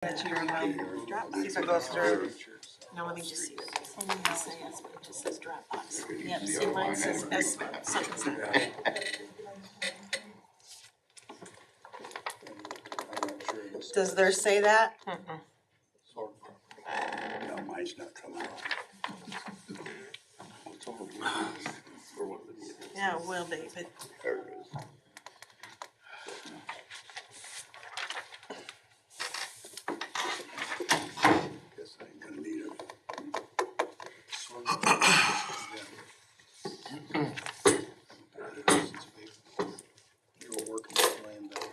That you're Dropbox. See if it goes through. No, let me just see what it says. It just says Dropbox. Yep, see mine says S something. Does theirs say that? No, mine's not coming out. Yeah, it will be, but. There it is. Guess I ain't gonna need it. You were working with land bank.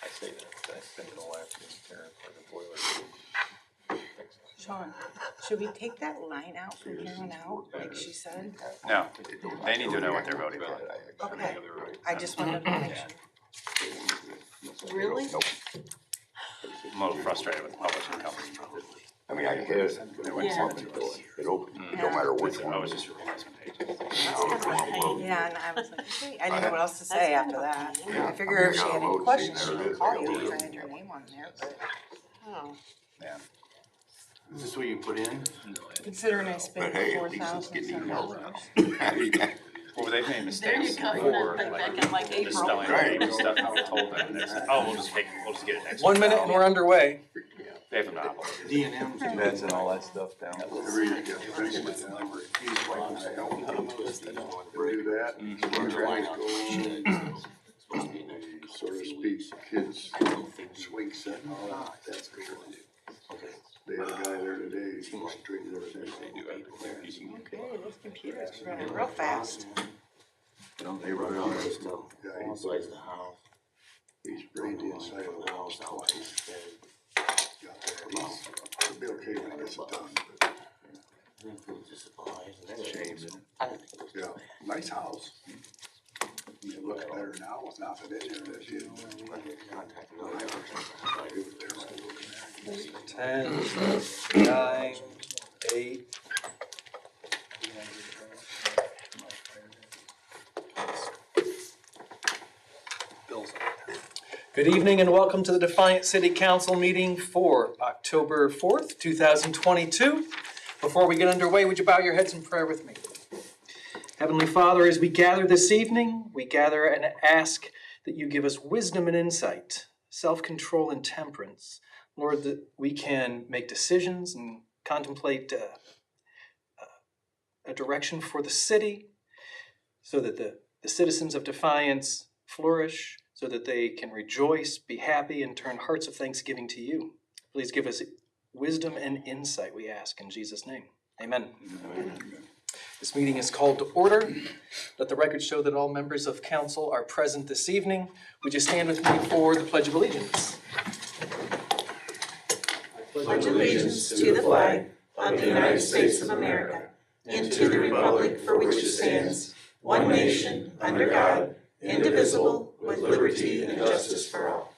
I say that, I think it'll last in there for the boiler. Sean, should we take that line out from here on out, like she said? No, they need to know what they're voting for. Okay, I just wanted to make sure. Really? I'm a little frustrated with the publishing company. I mean, I guess it opened, no matter which Oh, one. it's just your replacement page. That's kind of a pain. Yeah, and I was like, hey, I didn't know what else to say after that. I figure if she had any questions, she could call you because I had your name on there, but, oh. Yeah. Is this what you put in? Considering I spent But hey, at least it's getting $4,000. Well, they've made mistakes There you go. before, Back like, in like April. misspelling Right. and stuff, and we told them, and they said, oh, we'll just get it next week. 1 minute and we're underway. They have a monopoly. D&M's. Beds and all that stuff down. Do that. So to speak, kids swing set and all that, that's for sure. They had a guy there today, he's straight there. Okay, those computers are running real fast. They run on this stuff. All sides of the house. He's sprayed the inside of the house twice. Got that. He'll be okay when he gets it done, but shame, isn't it? Yeah, nice house. It looks better now with nothing in there, that's you. 10, 9, 8. Good evening and welcome to the Defiance City Council meeting for October 4th, 2022. Before we get underway, would you bow your heads in prayer with me? Heavenly Father, as we gather this evening, we gather and ask that you give us wisdom and insight, self-control and temperance. Lord, that we can make decisions and contemplate a direction for the city so that the citizens of Defiance flourish, so that they can rejoice, be happy, and turn hearts of thanksgiving to you. Please give us wisdom and insight, we ask in Jesus' name. Amen. Amen. This meeting is called to order. Let the record show that all members of council are present this evening. Would you stand with me for the Pledge of Allegiance? Pledge allegiance to the flag of the United States of America and to the republic for which it stands, one nation, under God, indivisible, with liberty and justice for all.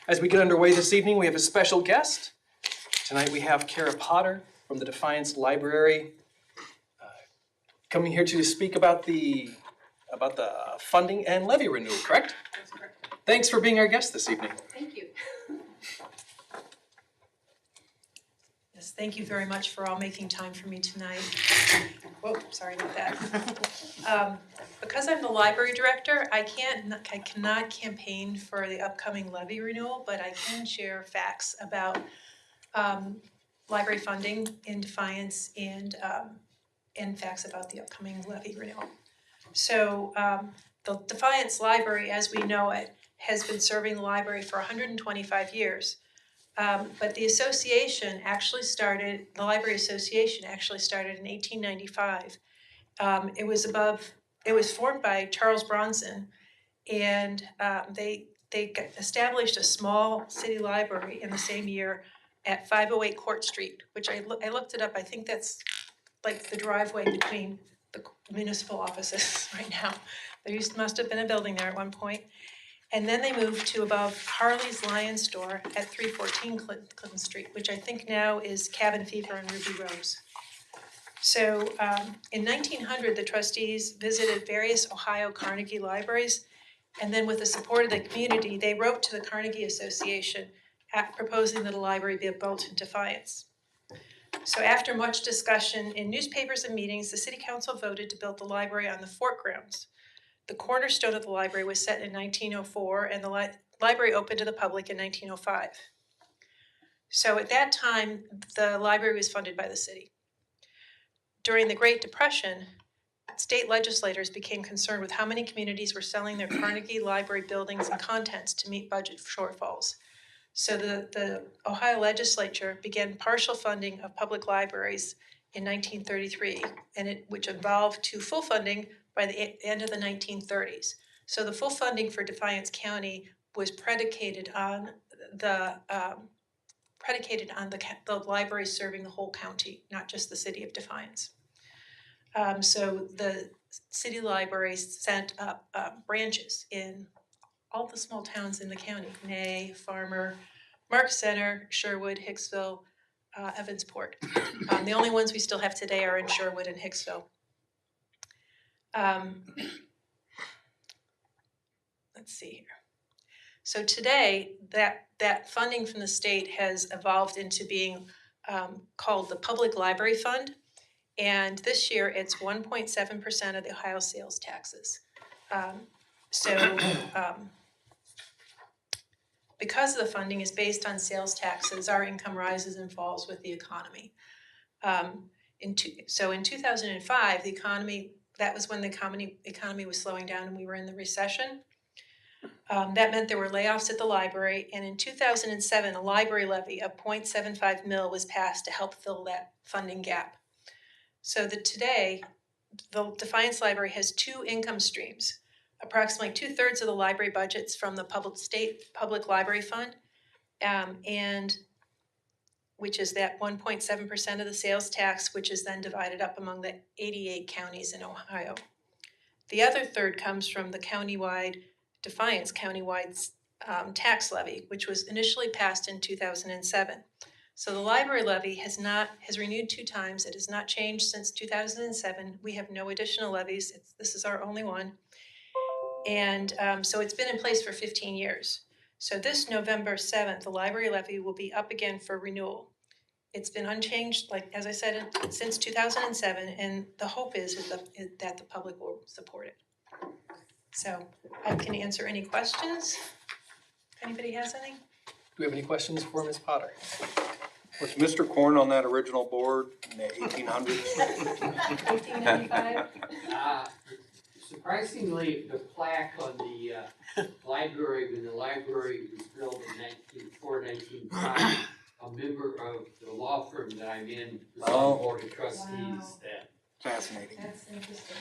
As we get underway this evening, we have a special guest. Tonight we have Kara Potter from the Defiance Library coming here to speak about the funding and levy renewal, correct? That's correct. Thanks for being our guest this evening. Thank you. Yes, thank you very much for all making time for me tonight. Whoa, sorry about that. Because I'm the library director, I cannot campaign for the upcoming levy renewal, but I can share facts about library funding in Defiance and facts about the upcoming levy renewal. So the Defiance Library, as we know it, has been serving the library for 125 years. But the association actually started, the Library Association actually started in 1895. It was formed by Charles Bronson, and they established a small city library in the same year at 508 Court Street, which I looked it up. I think that's like the driveway between the municipal offices right now. There must have been a building there at one point. And then they moved to above Harley's Lion Store at 314 Clinton Street, which I think now is Cabin Fever and Ruby Rose. So in 1900, the trustees visited various Ohio Carnegie libraries, and then with the support of the community, they wrote to the Carnegie Association proposing that a library be built in Defiance. So after much discussion in newspapers and meetings, the city council voted to build the library on the fort grounds. The cornerstone of the library was set in 1904, and the library opened to the public in 1905. So at that time, the library was funded by the city. During the Great Depression, state legislators became concerned with how many communities were selling their Carnegie Library buildings and contents to meet budget shortfalls. So the Ohio legislature began partial funding of public libraries in 1933, which evolved to full funding by the end of the 1930s. So the full funding for Defiance County was predicated on the library serving the whole county, not just the city of Defiance. So the city library sent up branches in all the small towns in the county: Ney, Farmer, Mark Center, Sherwood, Hicksville, Evansport. The only ones we still have today are in Sherwood and Hicksville. Let's see here. So today, that funding from the state has evolved into being called the Public Library Fund. And this year, it's 1.7% of the Ohio sales taxes. Because the funding is based on sales taxes, our income rises and falls with the economy. In 2005, that was when the economy was slowing down and we were in the recession. That meant there were layoffs at the library, and in 2007, a library levy of 0.75 mil was passed to help fill that funding gap. So that today, the Defiance Library has two income streams. Approximately 2/3 of the library budget's from the state public library fund, and which is that 1.7% of the sales tax, which is then divided up among the 88 counties in Ohio. The other third comes from the Defiance countywide tax levy, which was initially passed in 2007. So the library levy has renewed 2 times. It has not changed since 2007. We have no additional levies. This is our only one. And so it's been in place for 15 years. So this November 7th, the library levy will be up again for renewal. It's been unchanged, like as I said, since 2007, and the hope is that the public will support it. So I can answer any questions, if anybody has any. Do we have any questions for Ms. Potter? Was Mr. Korn on that original board in the 1800s? 1895. Surprisingly, the plaque on the library, when the library was built in 1905, a member of the law firm that I'm in was on the board of trustees then. Fascinating. That's interesting.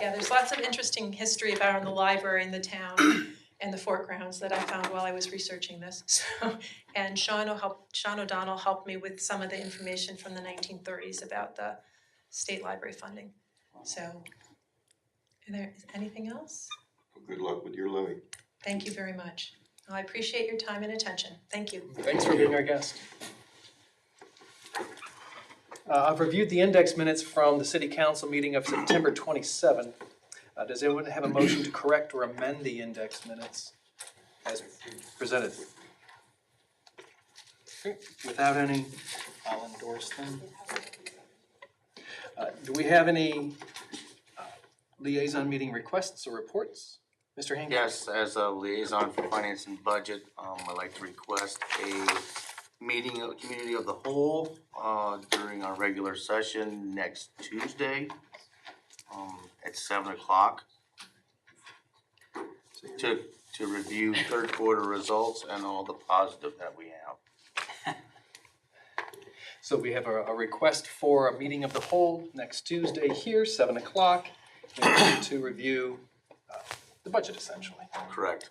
Yeah, there's lots of interesting history about the library in the town and the fort grounds that I found while I was researching this. So, and Sean O'Donnell helped me with some of the information from the 1930s about the state library funding. So, is there anything else? Good luck with your levy. Thank you very much. Well, I appreciate your time and attention. Thank you. Thanks for being our guest. I've reviewed the index minutes from the City Council meeting of September 27th. Does anyone have a motion to correct or amend the index minutes as presented? Okay. Without any, I'll endorse them. Do we have any liaison meeting requests or reports? Mr. Hank? Yes, as a liaison for finance and budget, I'd like to request a meeting of community of the whole during our regular session next Tuesday at 7 o'clock to review third quarter results and all the positive that we have. So we have a request for a meeting of the whole next Tuesday here, 7 o'clock, to review the budget essentially. Correct.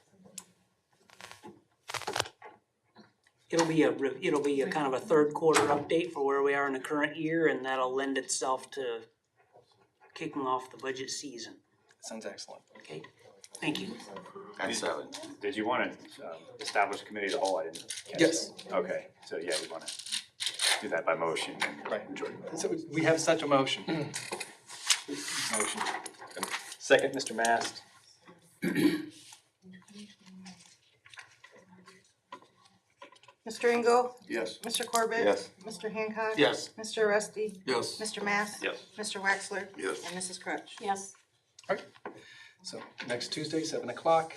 it'll be a kind of a third quarter update for where we are in the current year, and that'll lend itself to kicking off the budget season. Sounds excellent. Okay, thank you. And 7. Did you want to establish a committee of the whole? I didn't catch Yes. that. Okay, so yeah, we want to do that by motion. Right. Majority vote. So we have such a motion. Motion. Second, Mr. Mast. Mr. Engel? Yes. Mr. Corbett? Yes. Mr. Hancock? Yes. Mr. Rusty? Yes. Mr. Mass? Yes. Mr. Waxler? Yes. And Mrs. Crutch? Yes. So next Tuesday, 7 o'clock.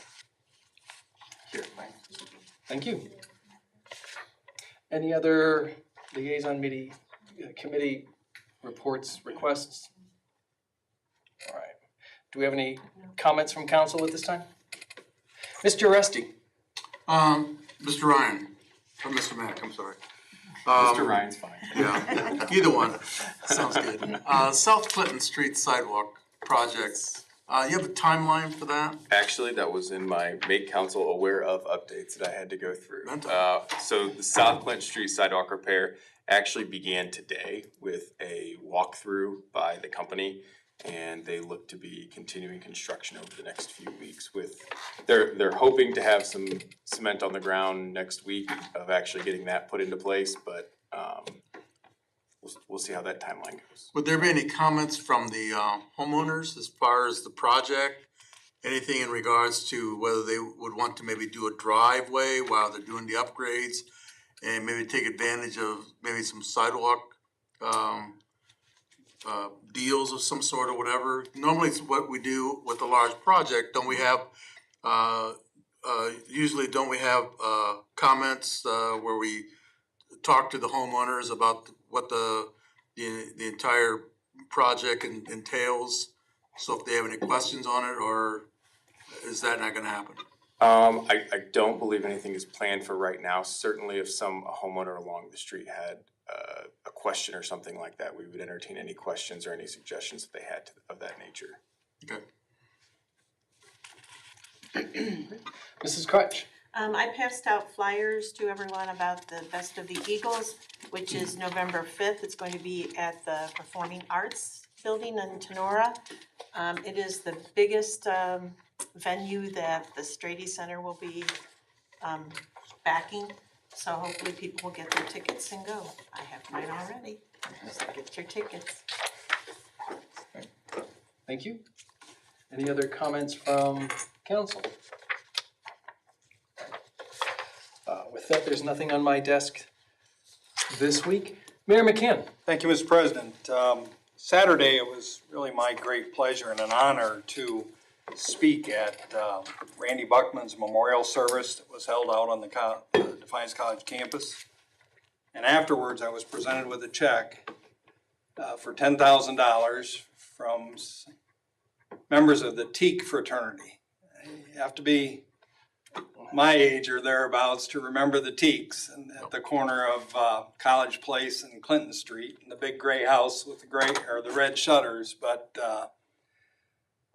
Here. Thank you. Any other liaison committee reports, requests? All right. Do we have any comments from council at this time? Mr. Rusty? Mr. Ryan, or Mr. Mack, I'm sorry. Mr. Ryan's fine. Yeah, either one, sounds good. South Clinton Street Sidewalk projects, you have a timeline for that? Actually, that was in my make council aware of updates that I had to go through. Fantastic. So the South Clinton Street sidewalk repair actually began today with a walkthrough by the company. And they look to be continuing construction over the next few weeks with, they're hoping to have some cement on the ground next week of actually getting that put into place, but, we'll see how that timeline goes. Would there be any comments from the homeowners as far as the project? Anything in regards to whether they would want to maybe do a driveway while they're doing the upgrades? And maybe take advantage of maybe some sidewalk, deals of some sort or whatever. Normally it's what we do with a large project. Don't we have, usually don't we have, comments, where we talk to the homeowners about what the entire project entails? So if they have any questions on it, or is that not gonna happen? I don't believe anything is planned for right now. Certainly if some homeowner along the street had a question or something like that, we would entertain any questions or any suggestions that they had of that nature. Okay. Mrs. Crutch? I passed out flyers to everyone about the Best of the Eagles, which is November 5th. It's going to be at the Performing Arts Building in Tenora. It is the biggest venue that the Strady Center will be backing. So hopefully people will get their tickets and go. I have mine already. So get your tickets. Thank you. Any other comments from council? With that, there's nothing on my desk this week. Mayor McCann? Thank you, Mr. President. Saturday, it was really my great pleasure and an honor to speak at Randy Buckman's memorial service that was held out on the Defiance College campus. And afterwards, I was presented with a check for $10,000 from members of the Teak fraternity. You have to be my age or thereabouts to remember the Teaks, and at the corner of College Place and Clinton Street, and the big gray house with the red shutters. But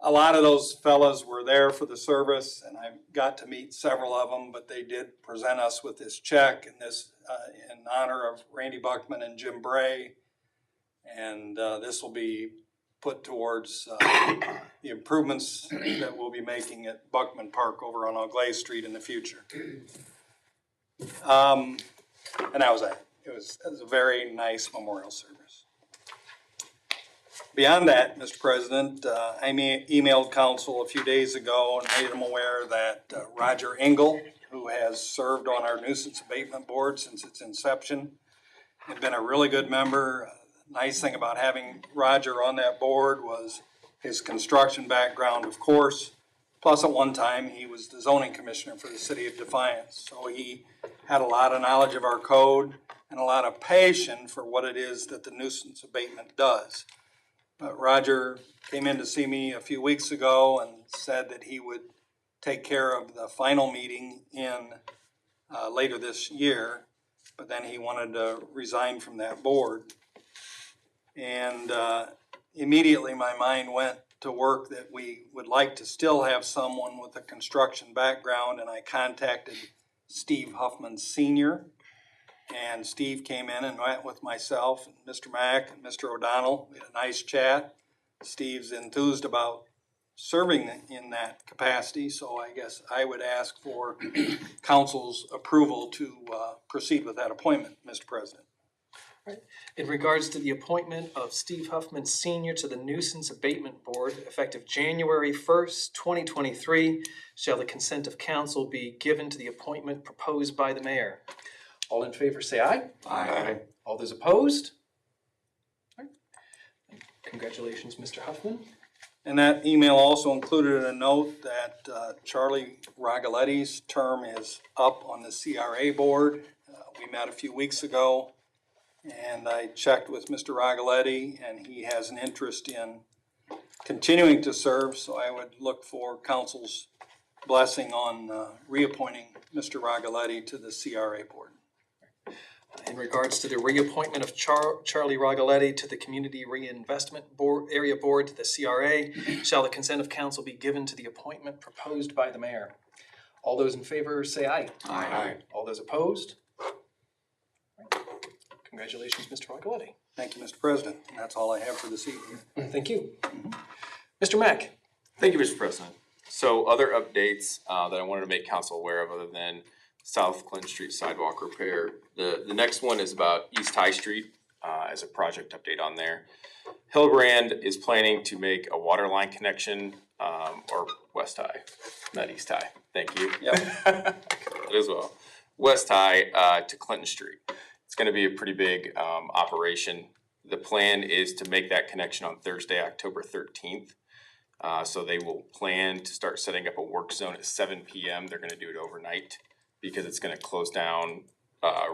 a lot of those fellas were there for the service, and I got to meet several of them. But they did present us with this check, and this in honor of Randy Buckman and Jim Bray, and this will be put towards the improvements that we'll be making at Buckman Park over on Auglaize Street in the future. And that was it. It was a very nice memorial service. Beyond that, Mr. President, I emailed council a few days ago and made them aware that Roger Engel, who has served on our Nuisance Abatement Board since its inception, had been a really good member. Nice thing about having Roger on that board was his construction background, of course, plus at one time he was the zoning commissioner for the city of Defiance. So he had a lot of knowledge of our code and a lot of passion for what it is that the nuisance abatement does. But Roger came in to see me a few weeks ago and said that he would take care of the final meeting in later this year, but then he wanted to resign from that board. And immediately my mind went to work that we would like to still have someone with a construction background, and I contacted Steve Huffman Sr., and Steve came in and met with myself and Mr. Mack and Mr. O'Donnell. We had a nice chat. Steve's enthused about serving in that capacity, so I guess I would ask for council's approval to proceed with that appointment, Mr. President. In regards to the appointment of Steve Huffman Senior to the Nuisance Abatement Board, effective January 1st, 2023, shall the consent of council be given to the appointment proposed by the mayor? All in favor say aye. Aye. All those opposed? All right. Congratulations, Mr. Huffman. And that email also included a note that Charlie Ragoletti's term is up on the CRA board. We met a few weeks ago, and I checked with Mr. Ragoletti, and he has an interest in continuing to serve, so I would look for council's blessing on reappointing Mr. Ragoletti to the CRA board. In regards to the reappointment of Charlie Ragoletti to the Community Reinvestment Board, Area Board to the CRA, shall the consent of council be given to the appointment proposed by the mayor? All those in favor say aye. Aye. All those opposed? Congratulations, Mr. Ragoletti. Thank you, Mr. President. And that's all I have for this evening. Thank you. Mr. Mack. Thank you, Mr. President. So other updates that I wanted to make council aware of other than South Clinton Street sidewalk repair. The next one is about East High Street as a project update on there. Hillbrand is planning to make a water line connection, or West High, not East High. Thank you. Yep. That as well. West High to Clinton Street. It's going to be a pretty big operation. The plan is to make that connection on Thursday, October 13th. So they will plan to start setting up a work zone at 7 p.m. They're going to do it overnight because it's going to close down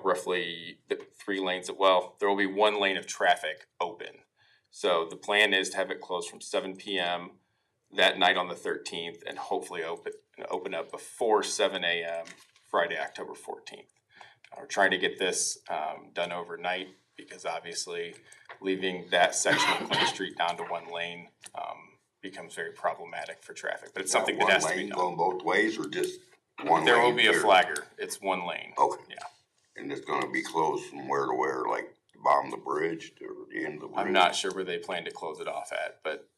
roughly the 3 lanes. Well, there will be 1 lane of traffic open. So the plan is to have it closed from 7 p.m. that night on the 13th and hopefully open up before 7 a.m. Friday, October 14th. We're trying to get this done overnight because obviously leaving that section of Clinton Street down to 1 lane becomes very problematic for traffic, but it's something that has to be done. 1 lane going both ways or just 1 lane? There will be a here? flagger. It's 1 lane. Okay. Yeah. And it's gonna be closed from where to where, like the bottom of the bridge to the end of the bridge? I'm not sure where they plan to close it off at, but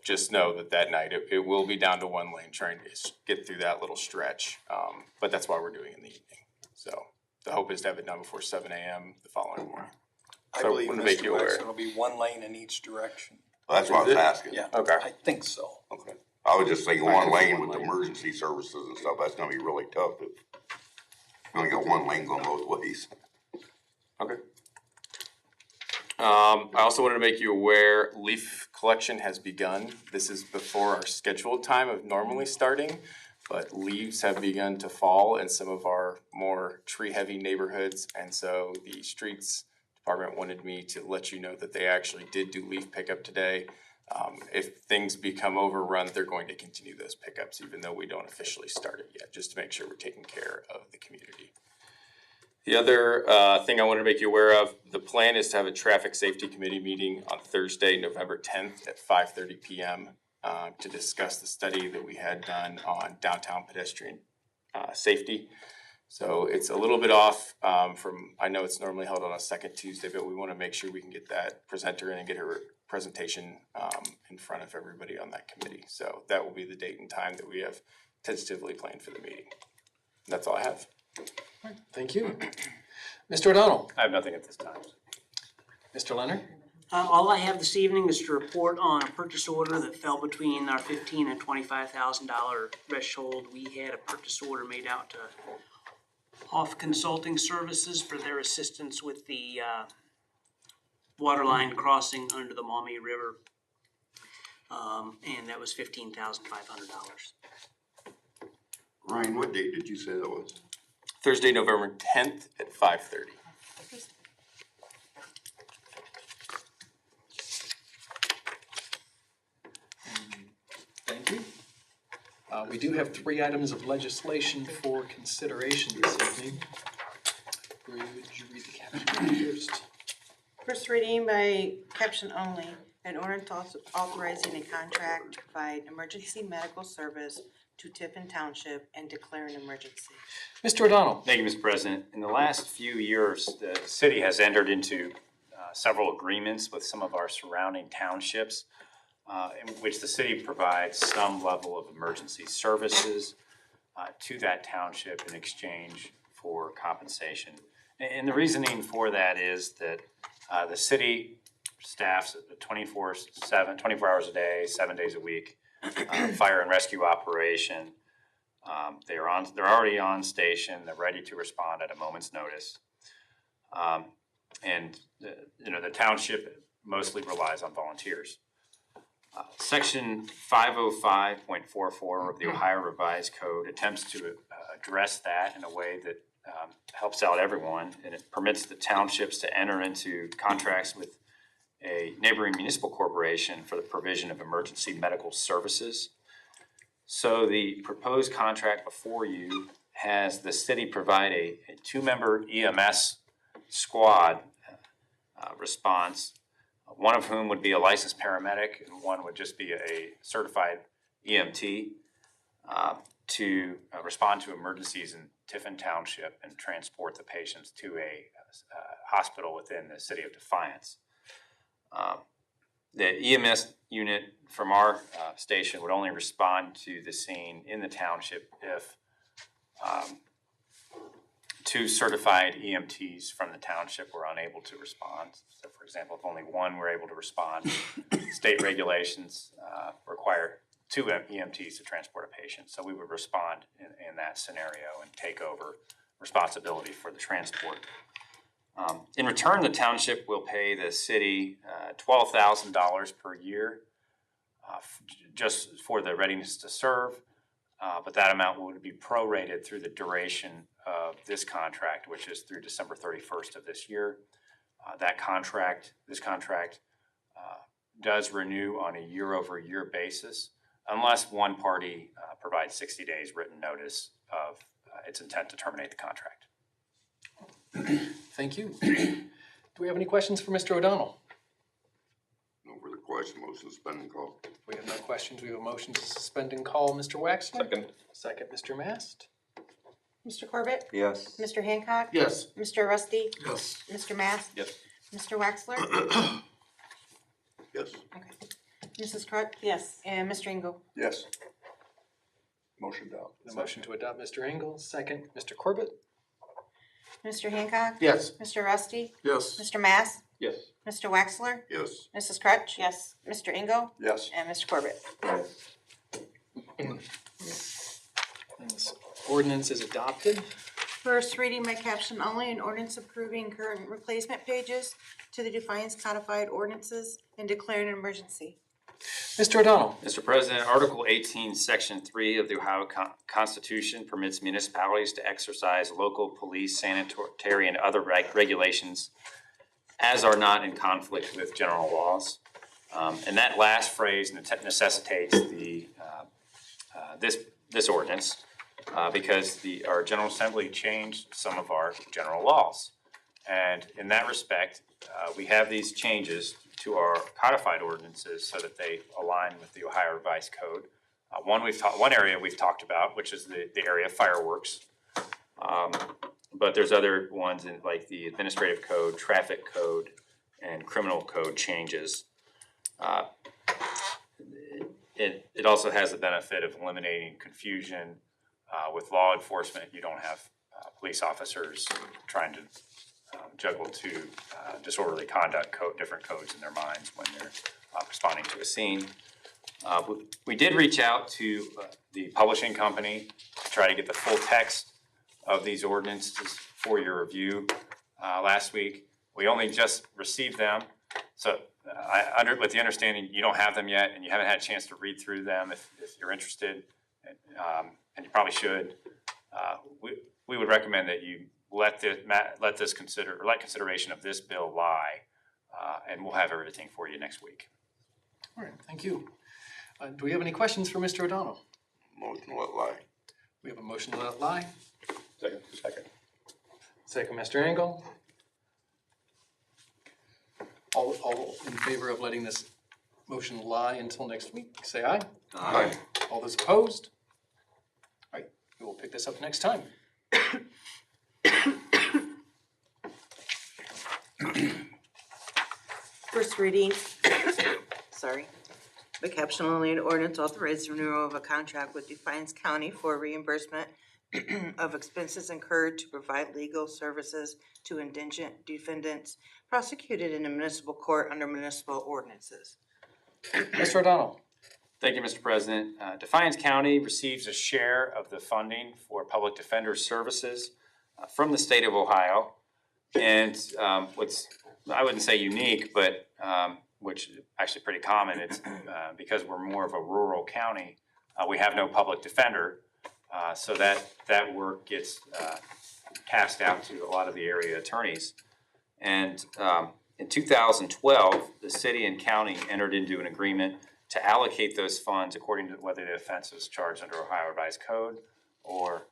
just know that night it will be down to 1 lane trying to get through that little stretch. But that's why we're doing it in the evening. So the hope is to have it done before 7 a.m. the following morning. I So believe, wanted to make you Mr. Max, aware. it'll be 1 lane in each direction. That's what I was asking. Yeah, Okay. I think so. Okay. I was just thinking I 1 can see lane one with lane. emergency services and stuff, that's gonna be really tough if you only got 1 lane going both ways. Okay. I also wanted to make you aware, leaf collection has begun. This is before our scheduled time of normally starting, but leaves have begun to fall in some of our more tree-heavy neighborhoods, and so the streets department wanted me to let you know that they actually did do leaf pickup today. If things become overrun, they're going to continue those pickups, even though we don't officially start it yet, just to make sure we're taking care of the community. The other thing I want to make you aware of, the plan is to have a traffic safety committee meeting on Thursday, November 10th at 5:30 p.m. To discuss the study that we had done on downtown pedestrian safety. So it's a little bit off from, I know it's normally held on a second Tuesday, but we want to make sure we can get that presenter in and get her presentation in front of everybody on that committee. So that will be the date and time that we have tentatively planned for the meeting. That's all I have. Thank you. Mr. O'Donnell. I have nothing at this time. Mr. Leonard. All I have this evening is to report on a purchase order that fell between our $15,000 and $25,000 threshold. We had a purchase order made out to Hoff Consulting Services for their assistance with the water line crossing under the Maumee River. And that was $15,500. Ryan, what date did you say that was? Thursday, November 10th at 5:30. Thank you. We do have 3 items of legislation for consideration this evening. Would you read the caption first? First reading by caption only, an ordinance authorizing a contract to provide emergency medical service to Tiffin Township and declare an emergency. Mr. O'Donnell. Thank you, Mr. President. In the last few years, the city has entered into several agreements with some of our surrounding townships in which the city provides some level of emergency services to that township in exchange for compensation. And the reasoning for that is that the city staffs 24 hours a day, 7 days a week, fire and rescue operation. They're already on station. They're ready to respond at a moment's notice. And the township mostly relies on volunteers. Section 505.44 of the Ohio Revised Code attempts to address that in a way that helps out everyone, and it permits the townships to enter into contracts with a neighboring municipal corporation for the provision of emergency medical services. So the proposed contract before you has the city provide a two-member EMS squad response, one of whom would be a licensed paramedic and one would just be a certified EMT to respond to emergencies in Tiffin Township and transport the patients to a hospital within the city of Defiance. The EMS unit from our station would only respond to the scene in the township if two certified EMTs from the township were unable to respond. So for example, if only one were able to respond, state regulations require two EMTs to transport a patient. So we would respond in that scenario and take over responsibility for the transport. In return, the township will pay the city $12,000 per year just for the readiness to serve, but that amount would be prorated through the duration of this contract, which is through December 31st of this year. This contract does renew on a year-over-year basis unless one party provides 60 days written notice of its intent to terminate the contract. Thank you. Do we have any questions for Mr. O'Donnell? No further question, motion to suspend and call. We have no questions. We have a motion to suspend and call. Mr. Waxler? Second. Second, Mr. Mast? Mr. Corbett? Yes. Mr. Hancock? Yes. Mr. Rusty? Yes. Mr. Mast? Yes. Mr. Waxler? Yes. Okay. Mrs. Crutch? Yes. And Mr. Engel? Yes. Motion down. The motion to adopt, Mr. Engel. Second, Mr. Corbett? Mr. Hancock? Yes. Mr. Rusty? Yes. Mr. Mast? Yes. Mr. Waxler? Yes. Mrs. Crutch? Yes. Mr. Engel? Yes. And Mr. Corbett? And this ordinance is adopted. First reading by caption only, an ordinance approving current replacement pages to the Defiance codified ordinances and declaring an emergency. Mr. O'Donnell? Mr. President, Article 18, Section 3 of the Ohio Constitution permits municipalities to exercise local police, sanitary, and other regulations as are not in conflict with general laws. And that last phrase necessitates this ordinance because our General Assembly changed some of our general laws. And in that respect, we have these changes to our codified ordinances so that they align with the Ohio Revised Code. One area we've talked about, which is the area of fireworks. But there's other ones in like the administrative code, traffic code, and criminal code changes. It also has the benefit of eliminating confusion with law enforcement. You don't have police officers trying to juggle two disorderly conduct different codes in their minds when they're responding to a scene. We did reach out to the publishing company to try to get the full text of these ordinances for your review last week. We only just received them, so with the understanding you don't have them yet and you haven't had a chance to read through them. If you're interested, and you probably should, we would recommend that you let consideration of this bill lie, and we'll have everything for you next week. All right, thank you. Do we have any questions for Mr. O'Donnell? Motion to let lie. We have a motion to let lie. Second. Second, Mr. Engel. All in favor of letting this motion lie until next week, say aye. Aye. All those opposed? we will pick this up next time. First reading, sorry. By caption only, an ordinance authorizing renewal of a contract with Defiance County for reimbursement of expenses incurred to provide legal services to indigent defendants prosecuted in a municipal court under municipal ordinances. Mr. O'Donnell. Thank you, Mr. President. Defiance County receives a share of the funding for public defender services from the state of Ohio. And what's, I wouldn't say unique, but which is actually pretty common, it's because we're more of a rural county, we have no public defender. So that work gets tasked out to a lot of the area attorneys. And in 2012, the city and county entered into an agreement to allocate those funds according to whether the offense was charged under Ohio Revised Code or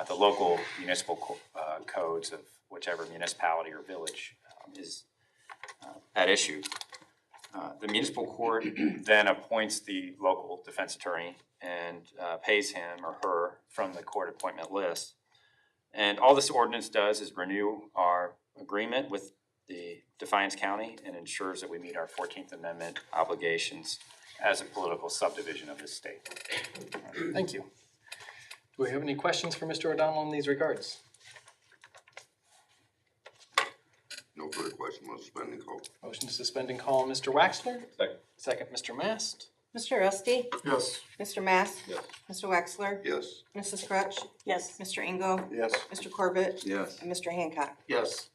the local municipal codes of whichever municipality or village is at issue. The municipal court then appoints the local defense attorney and pays him or her from the court appointment list. And all this ordinance does is renew our agreement with the Defiance County and ensures that we meet our 14th Amendment obligations as a political subdivision of the state. Thank you. Do we have any questions for Mr. O'Donnell in these regards? No further question, we'll suspend and call. Motion to suspend and call Mr. Waxler. Second. Second, Mr. Mast. Mr. Rusty? Yes. Mr. Mast? Yes. Mr. Wexler? Yes. Mrs. Crutch? Yes. Mr. Engel? Yes. Mr. Corbett? Yes. And Mr. Hancock? Yes.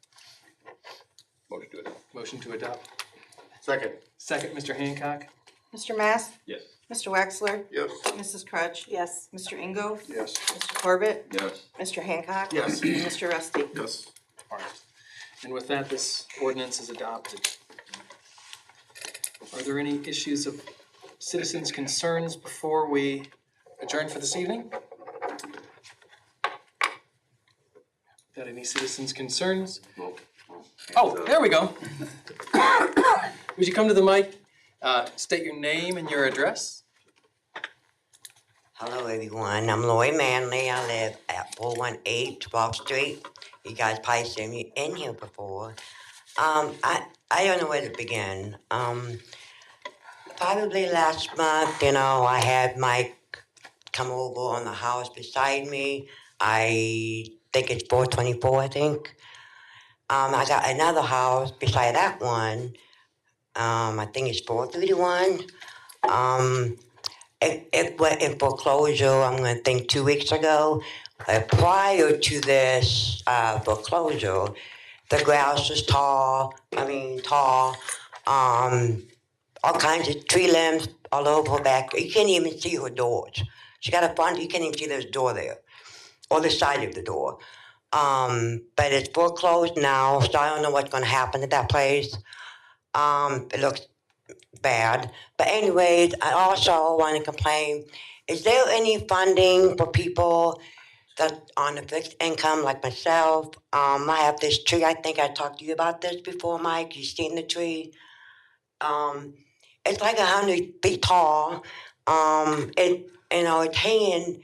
Motion to adopt. Motion to adopt. Second. Second, Mr. Hancock. Mr. Mast? Yes. Mr. Wexler? Yes. Mrs. Crutch? Yes. Mr. Engel? Yes. Mr. Corbett? Yes. Mr. Hancock? Yes. And Mr. Rusty? Yes. All right. And with that, this ordinance is adopted. Are there any issues of citizens' concerns before we adjourn for this evening? Got any citizens' concerns? Oh, there we go. Would you come to the mic, state your name and your address? Hello, everyone. I'm Lori Manley. I live at 418 12th Street. You guys probably seen me in here before. I don't know where to begin. Probably last month, I had Mike come over on the house beside me. I think it's 424, I think. I got another house beside that one. I think it's 431. It went in foreclosure, I'm gonna think 2 weeks ago. Prior to this foreclosure, the grass was tall, all kinds of tree limbs all over her back. You can't even see her doors. She got a front, you can't even see there's a door there, or the side of the door. But it's foreclosed now, so I don't know what's gonna happen to that place. It looks bad. But anyways, I also want to complain, is there any funding for people that on a fixed income like myself? I have this tree, I think I talked to you about this before, Mike, you seen the tree? It's like 100 feet tall. It's hanging,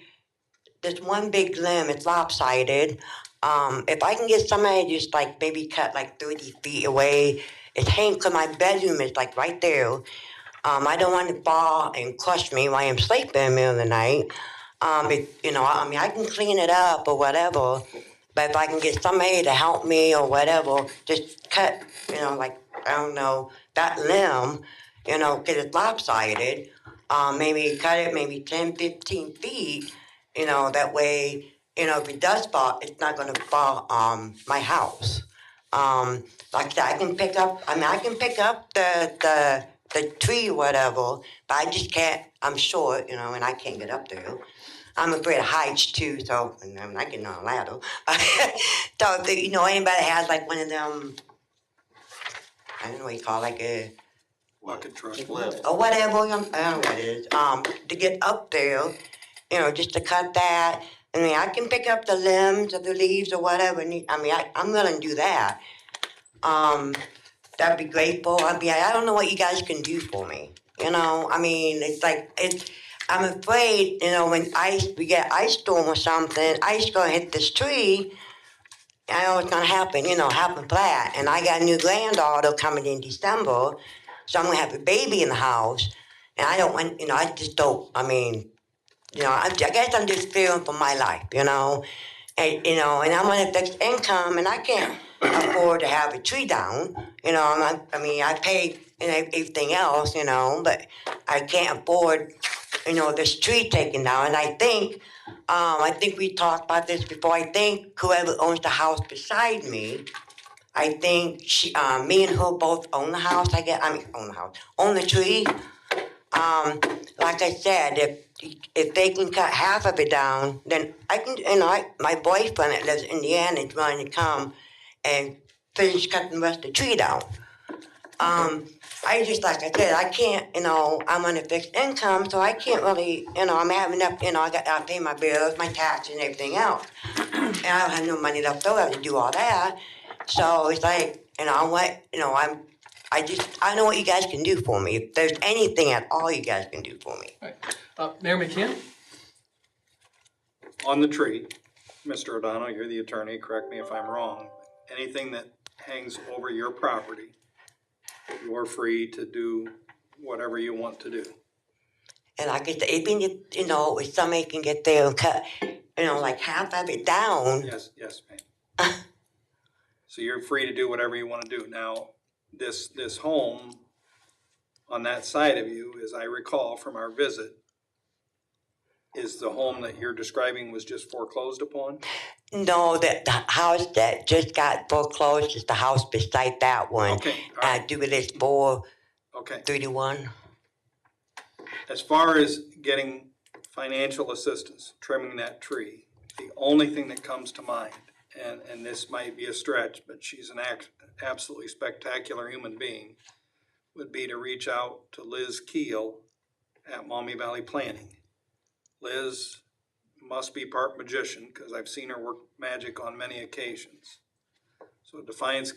this one big limb, it's lopsided. If I can get somebody to just like maybe cut like 30 feet away, it's hanging, cause my bedroom is like right there. I don't want it to fall and crush me while I'm sleeping in the middle of the night. I can clean it up or whatever, but if I can get somebody to help me or whatever, just cut, that limb, cause it's lopsided. Maybe cut it maybe 10, 15 feet, that way, if it does fall, it's not gonna fall on my house. Like I said, I can pick up the tree or whatever, but I just can't, I'm short, and I can't get up there. I'm afraid of heights too, so, and I'm not getting on a ladder. So if, anybody has like one of them, I don't know what you call it, like a, Bucket truck lift. or whatever, I don't know what it is, to get up there, just to cut that. I can pick up the limbs or the leaves or whatever, I'm willing to do that. That'd be grateful. I don't know what you guys can do for me. It's like, I'm afraid, you know, when we get ice storm or something, ice gonna hit this tree. I know it's gonna happen, you know, happen flat. And I got a new granddaughter coming in December, so I'm gonna have a baby in the house. And I don't want, you know, I just don't, I mean, you know, I guess I'm just fearing for my life, you know. And, you know, and I'm on a fixed income and I can't afford to have a tree down. You know, I mean, I pay and everything else, you know, but I can't afford, you know, this tree taken down. And I think we talked about this before. I think whoever owns the house beside me, I think me and her both own the house. Own the tree. Like I said, if they can cut half of it down, then I can. You know, my boyfriend that lives in Indiana is going to come and finish cutting the rest of the tree down. I just, like I said, I can't, you know, I'm on a fixed income, so I can't really, you know, I'm having enough, you know, I pay my bills, my taxes and everything else. And I don't have no money left over to do all that. So it's like, you know, I don't know what you guys can do for me. If there's anything at all you guys can do for me. Mayor McKim? On the tree, Mr. O'Donnell, you're the attorney, correct me if I'm wrong. Anything that hangs over your property, you're free to do whatever you want to do. And like I said, even if, you know, if somebody can get there and cut, you know, like half of it down. Yes, ma'am. So you're free to do whatever you want to do. Now, this home on that side of you, as I recall from our visit, is the home that you're describing was just foreclosed upon? No, the house that just got foreclosed is the house beside that one. Okay, all right. I do it as 431. As far as getting financial assistance, trimming that tree, the only thing that comes to mind, and this might be a stretch, but she's an absolutely spectacular human being, would be to reach out to Liz Keel at Maumee Valley Planning. Liz must be part magician because I've seen her work magic on many occasions. So Defiance,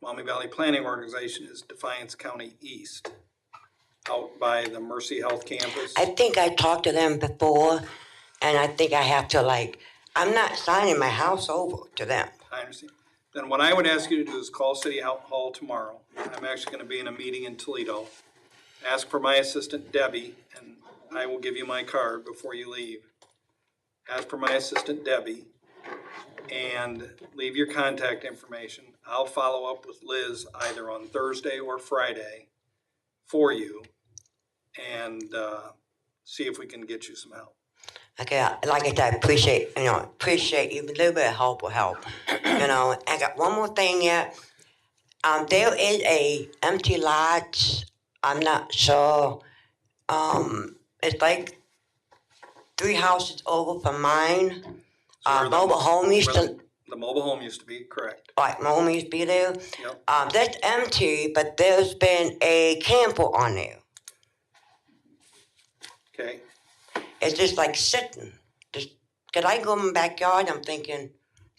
Maumee Valley Planning Organization is Defiance County East, out by the Mercy Health campus. I think I talked to them before, and I think I have to, like, I'm not signing my house over to them. I understand. Then what I would ask you to do is call City Hall tomorrow. I'm actually going to be in a meeting in Toledo. Ask for my assistant Debbie, and I will give you my card before you leave. Ask for my assistant Debbie, and leave your contact information. I'll follow up with Liz either on Thursday or Friday for you, and see if we can get you some help. Okay, like I said, appreciate even a little bit of help will help. You know, I got one more thing yet. There is a empty lot. I'm not sure. It's like 3 houses over from mine. Mobile home used to. The mobile home used to be, correct. Right, my home used to be there. Yep. That's empty, but there's been a camper on there. Okay. It's just like sitting. Could I go in my backyard? I'm thinking,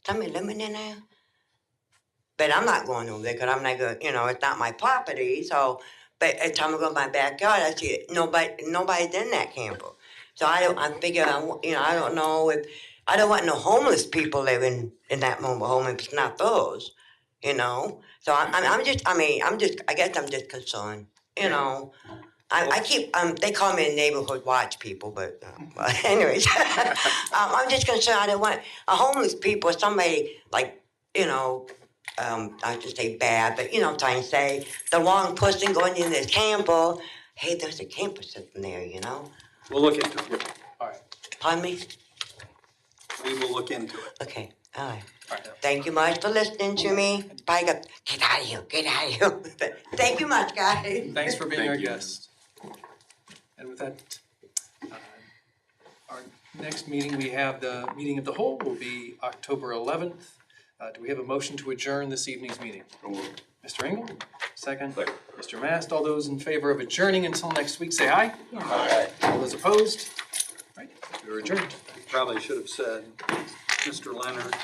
somebody living in there? But I'm not going over there because I'm not going, you know, it's not my property. So, but every time I go in my backyard, I see it. Nobody's in that camper. So I figure, you know, I don't know if, I don't want no homeless people living in that mobile home if it's not those, you know. So I guess I'm just concerned, you know. I keep, they call me a neighborhood watch people, but anyways. I'm just concerned I don't want a homeless people, somebody like, you know, I just say bad, but you know what I'm trying to say, the wrong person going in this camper, hey, there's a camper sitting there, you know. We'll look into it. All right. Pardon me? We will look into it. Okay, all right. All right. Thank you much for listening to me. Bye, get out of here, get out of here. Thank you much, guys. Thanks for being Thank our you. guest. And with that, our next meeting, we have the meeting of the whole will be October 11th. Do we have a motion to adjourn this evening's meeting? Mr. Engel, second. Mr. Mast, all those in favor of adjourning until next week, say aye. Aye. All those opposed? Right, we're adjourned. Probably should have said, Mr. Leonard,